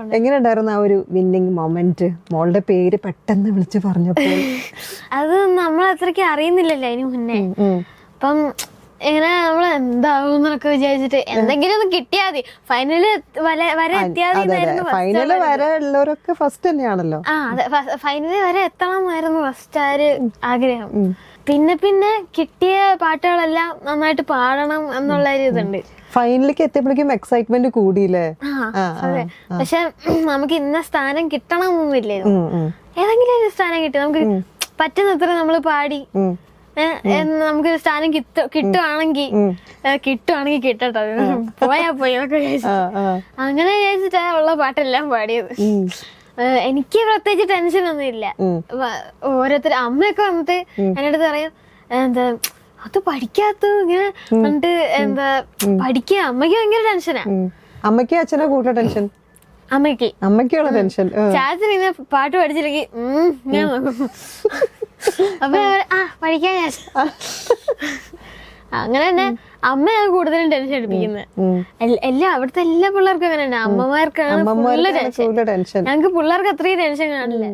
എങ്ങനെ ഉണ്ടായിരുന്നു ആ ഒരു വിന്നിങ് മൊമെന്റ്? മോളുടെ പേര് പെട്ടെന്ന് വിളിച്ചു പറഞ്ഞപ്പോൾ അത് നമ്മൾ അത്രയ്ക്ക് അറിയുന്നില്ലല്ലോ അതിന് മുന്നേ. അപ്പം ഇങ്ങനെ നമ്മൾ എന്താവും എന്നൊക്കെ വിചാരിച്ചിട്ട് എന്തെങ്കിലും ഒന്ന് കിട്ടിയാ മതി, ഫൈനല് വരെ എത്തിയാൽ ഫൈനല് വരെ ഉള്ളവരൊക്കെ ഫസ്റ്റ് തന്നെയാണല്ലോ. ആ അതെ, ഫൈനല് വരെ എത്തണമെന്നായിരുന്നു ഫസ്റ്റ് ആ ഒരു ആഗ്രഹം. പിന്നെ പിന്നെ കിട്ടിയ പാട്ടുകളെല്ലാം നന്നായിട്ട് പാടണം എന്നുള്ള ഒരു ഇതുണ്ട്. ഫൈനലിലേക്ക് എത്തിയപ്പോഴേക്കും എക്സൈറ്റ്മെന്റ് കൂടിയില്ലേ? അതെ, പക്ഷെ നമുക്ക് ഇന്ന സ്ഥാനം കിട്ടണമെന്നില്ലായിരുന്നു. ഏതെങ്കിലും ഒരു സ്ഥാനം കിട്ടി, നമുക്ക് പറ്റുന്നത്ര നമ്മള് പാടി നമുക്കൊരു സ്ഥാനം കിട്ടുവാണെങ്കിൽ കിട്ടട്ടെ, പോയാ പോയി എന്നൊക്കെ വിചാരിച്ചു. അങ്ങനെ വിചാരിച്ചിട്ടാ ഉള്ള പാട്ടെല്ലാം പാടിയത്. എനിക്ക് പ്രത്യേകിച്ച് ടെൻഷൻ ഒന്നും ഇല്ല. ഓരോരുത്തർ അമ്മയൊക്കെ വന്നിട്ട് എൻ്റെ അടുത്ത് പറയും, എന്താ അത് പഠിക്കാത്ത ഇങ്ങനെ കണ്ട്, എന്താ പഠിക്കുക. അമ്മയ്ക്ക് ഭയങ്കര ടെൻഷനാ. അമ്മയ്ക്ക് അച്ഛനെ കൂടുതൽ ടെൻഷൻ? അമ്മയ്ക്കുള്ള ടെൻഷൻ. ചാച്ചൻ ഇങ്ങനെ പാട്ട് പഠിച്ചില്ലെങ്കിൽ ഇങ്ങനെ നോക്കും. അപ്പൊ പഠിക്കാൻ അങ്ങനെ തന്നെ അമ്മയാണ് കൂടുതലും ടെൻഷൻ എടുപ്പിക്കുന്നത്. അവിടുത്തെ എല്ലാ പിള്ളേർക്കും അങ്ങനെ തന്നെ, അമ്മമാർക്കാണ് ടെൻഷൻ. ഞങ്ങക്ക് പിള്ളേർക്ക് അത്രയും ടെൻഷൻ കാണില്ല.